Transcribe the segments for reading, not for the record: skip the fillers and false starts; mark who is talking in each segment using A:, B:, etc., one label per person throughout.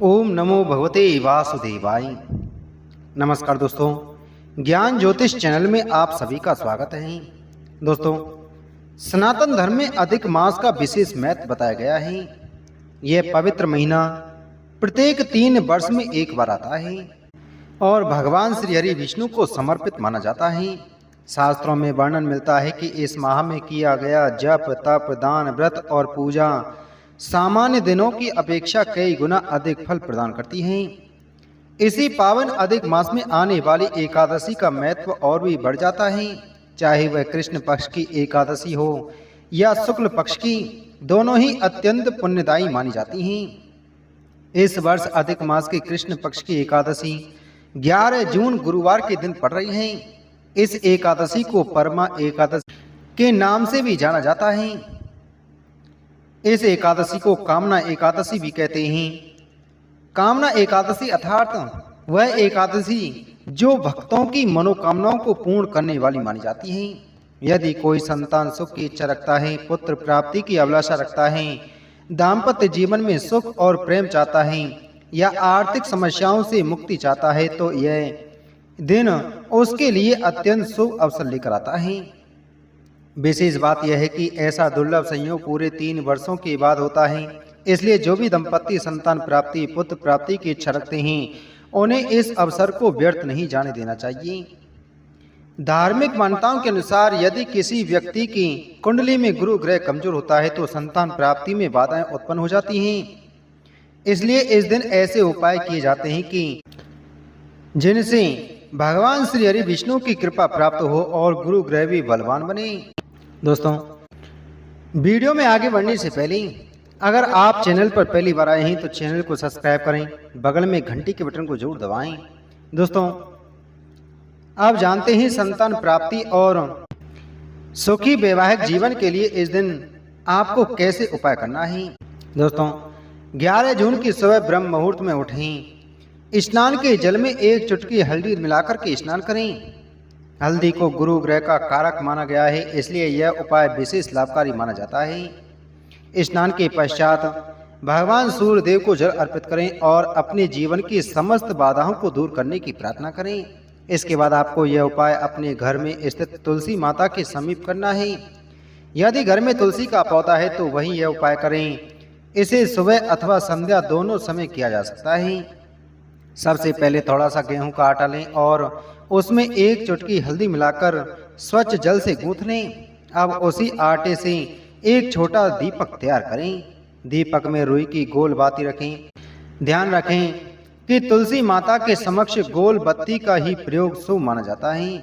A: ओम नमो भगवते वासुदेवाय। नमस्कार दोस्तों, ज्ञान ज्योतिष चैनल में आप सभी का स्वागत है। दोस्तों, सनातन धर्म में अधिक मास का विशेष महत्व बताया गया है। यह पवित्र महीना प्रत्येक 3 वर्ष में एक बार आता है और भगवान श्री हरि विष्णु को समर्पित माना जाता है। शास्त्रों में वर्णन मिलता है कि इस माह में किया गया जप, तप, दान, व्रत और पूजा सामान्य दिनों की अपेक्षा कई गुना अधिक फल प्रदान करती हैं। इसी पावन अधिक मास में आने वाली एकादशी का महत्व और भी बढ़ जाता है। चाहे वह कृष्ण पक्ष की एकादशी हो या शुक्ल पक्ष की, दोनों ही अत्यंत पुण्यदायी मानी जाती हैं। इस वर्ष अधिक मास की कृष्ण पक्ष की एकादशी 11 जून गुरुवार के दिन पड़ रही है। इस एकादशी को परमा एकादशी के नाम से भी जाना जाता है। इस एकादशी को कामना एकादशी भी कहते हैं। कामना एकादशी अर्थात वह एकादशी जो भक्तों की मनोकामनाओं को पूर्ण करने वाली मानी जाती है। यदि कोई संतान सुख की इच्छा रखता है, पुत्र प्राप्ति की अभिलाषा रखता है, दाम्पत्य जीवन में सुख और प्रेम चाहता है या आर्थिक समस्याओं से मुक्ति चाहता है, तो यह दिन उसके लिए अत्यंत शुभ अवसर लेकर आता है। विशेष बात यह है कि ऐसा दुर्लभ संयोग पूरे 3 वर्षों के बाद होता है। इसलिए जो भी दंपति संतान प्राप्ति, पुत्र प्राप्ति की इच्छा रखते हैं, उन्हें इस अवसर को व्यर्थ नहीं जाने देना चाहिए। धार्मिक मान्यताओं के अनुसार यदि किसी व्यक्ति की कुंडली में गुरु ग्रह कमजोर होता है तो संतान प्राप्ति में बाधाएं उत्पन्न हो जाती हैं। इसलिए इस दिन ऐसे उपाय किए जाते हैं कि जिनसे भगवान श्री हरि विष्णु की कृपा प्राप्त हो और गुरु ग्रह भी बलवान बने। दोस्तों, वीडियो में आगे बढ़ने से पहले अगर आप चैनल पर पहली बार आए हैं तो चैनल को सब्सक्राइब करें, बगल में घंटी के बटन को जरूर दबाएं। दोस्तों, आप जानते हैं संतान प्राप्ति और सुखी वैवाहिक जीवन के लिए इस दिन आपको कैसे उपाय करना है। दोस्तों, 11 जून की सुबह ब्रह्म मुहूर्त में उठें, स्नान के जल में 1 चुटकी हल्दी मिलाकर के स्नान करें। हल्दी को गुरु ग्रह का कारक माना गया है, इसलिए यह उपाय विशेष लाभकारी माना जाता है। स्नान के पश्चात भगवान सूर्य देव को जल अर्पित करें और अपने जीवन की समस्त बाधाओं को दूर करने की प्रार्थना करें। इसके बाद आपको यह उपाय अपने घर में स्थित तुलसी माता के समीप करना है। यदि घर में तुलसी का पौधा है तो वहीं यह उपाय करें। इसे सुबह अथवा संध्या दोनों समय किया जा सकता है। सबसे पहले थोड़ा सा गेहूं का आटा लें और उसमें 1 चुटकी हल्दी मिलाकर स्वच्छ जल से गूंथ लें। अब उसी आटे से एक छोटा दीपक तैयार करें। दीपक में रुई की गोल बाती रखें। ध्यान रखें कि तुलसी माता के समक्ष गोल बत्ती का ही प्रयोग शुभ माना जाता है।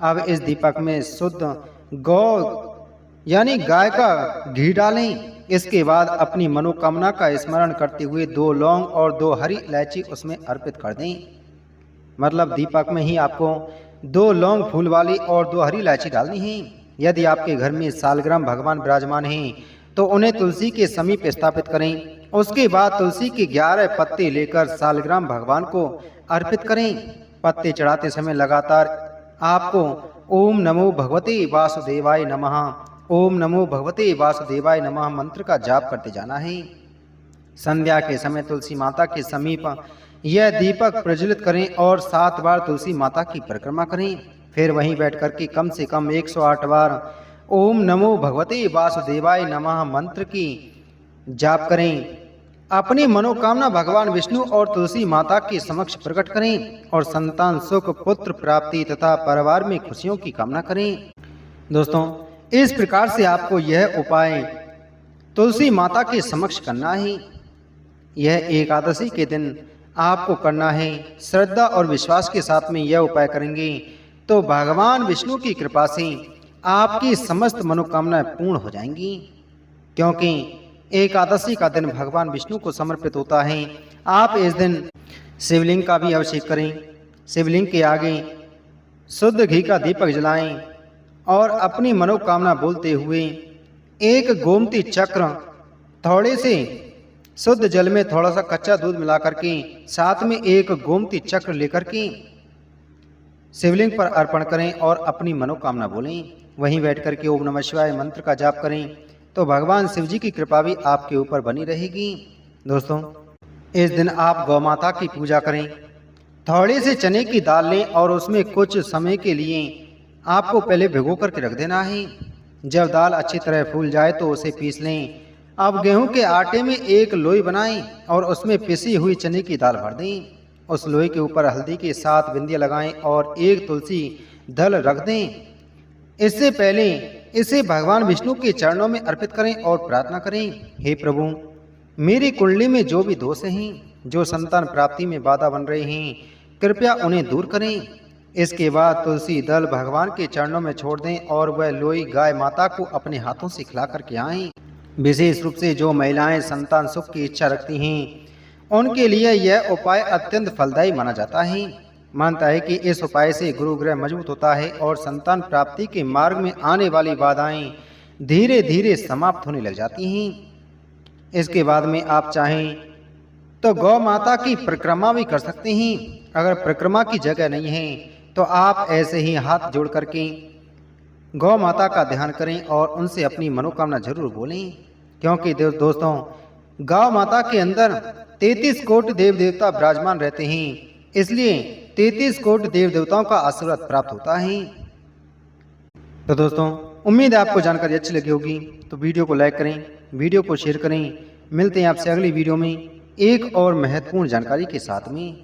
A: अब इस दीपक में शुद्ध गौ यानी गाय का घी डालें। इसके बाद अपनी मनोकामना का स्मरण करते हुए 2 लौंग और 2 हरी इलायची उसमें अर्पित कर दें। मतलब दीपक में ही आपको 2 लौंग फूल वाली और 2 हरी इलायची डालनी है। यदि आपके घर में सालग्राम भगवान विराजमान हैं तो उन्हें तुलसी के समीप स्थापित करें। उसके बाद तुलसी के 11 पत्ते लेकर सालग्राम भगवान को अर्पित करें। पत्ते चढ़ाते समय लगातार आपको ओम नमो भगवते वासुदेवाय नमः, ओम नमो भगवते वासुदेवाय नमः मंत्र का जाप करते जाना है। संध्या के समय तुलसी माता के समीप यह दीपक प्रज्वलित करें और 7 बार तुलसी माता की परिक्रमा करें। फिर वहीं बैठ कर के कम से कम 108 बार ओम नमो भगवते वासुदेवाय नमः मंत्र की जाप करें। अपनी मनोकामना भगवान विष्णु और तुलसी माता के समक्ष प्रकट करें और संतान सुख, पुत्र प्राप्ति तथा परिवार में खुशियों की कामना करें। दोस्तों, इस प्रकार से आपको यह उपाय तुलसी माता के समक्ष करना है। यह एकादशी के दिन आपको करना है। श्रद्धा और विश्वास के साथ में यह उपाय करेंगे तो भगवान विष्णु की कृपा से आपकी समस्त मनोकामनाएं पूर्ण हो जाएंगी। क्योंकि एकादशी का दिन भगवान विष्णु को समर्पित होता है। आप इस दिन शिवलिंग का भी अभिषेक करें। शिवलिंग के आगे शुद्ध घी का दीपक जलाएं और अपनी मनोकामना बोलते हुए 1 गोमती चक्र थोड़े से शुद्ध जल में थोड़ा सा कच्चा दूध मिलाकर के साथ में 1 गोमती चक्र लेकर के शिवलिंग पर अर्पण करें और अपनी मनोकामना बोलें। वहीं बैठ कर के ओम नमः शिवाय मंत्र का जाप करें तो भगवान शिव जी की कृपा भी आपके ऊपर बनी रहेगी। दोस्तों, इस दिन आप गौ माता की पूजा करें। थोड़े से चने की दाल लें और उसमें कुछ समय के लिए आपको पहले भिगो करके रख देना है। जब दाल अच्छी तरह फूल जाए तो उसे पीस लें। अब गेहूं के आटे में एक लोई बनाएं और उसमें पिसी हुई चने की दाल भर दें। उस लोई के ऊपर हल्दी के साथ बिंदिया लगाएं और एक तुलसी दल रख दें। इससे पहले इसे भगवान विष्णु के चरणों में अर्पित करें और प्रार्थना करें, हे प्रभु, मेरी कुंडली में जो भी दोष हैं, जो संतान प्राप्ति में बाधा बन रहे हैं, कृपया उन्हें दूर करें। इसके बाद तुलसी दल भगवान के चरणों में छोड़ दें और वह लोई गाय माता को अपने हाथों से खिला करके आएं। विशेष रूप से जो महिलाएं संतान सुख की इच्छा रखती हैं, उनके लिए यह उपाय अत्यंत फलदायी माना जाता है। मानता है कि इस उपाय से गुरु ग्रह मजबूत होता है और संतान प्राप्ति के मार्ग में आने वाली बाधाएं धीरे धीरे समाप्त होने लग जाती हैं। इसके बाद में आप चाहें तो गौ माता की परिक्रमा भी कर सकते हैं। अगर परिक्रमा की जगह नहीं है तो आप ऐसे ही हाथ जोड़ करके गौ माता का ध्यान करें और उनसे अपनी मनोकामना जरूर बोलें, क्योंकि दोस्तों, गौ माता के अंदर 33 कोटि देव देवता विराजमान रहते हैं, इसलिए 33 कोटि देव देवताओं का आशीर्वाद प्राप्त होता है। तो दोस्तों, उम्मीद है आपको जानकारी अच्छी लगी होगी, तो वीडियो को लाइक करें, वीडियो को शेयर करें। मिलते हैं आपसे अगली वीडियो में एक और महत्वपूर्ण जानकारी के साथ में।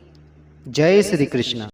A: जय श्री कृष्ण।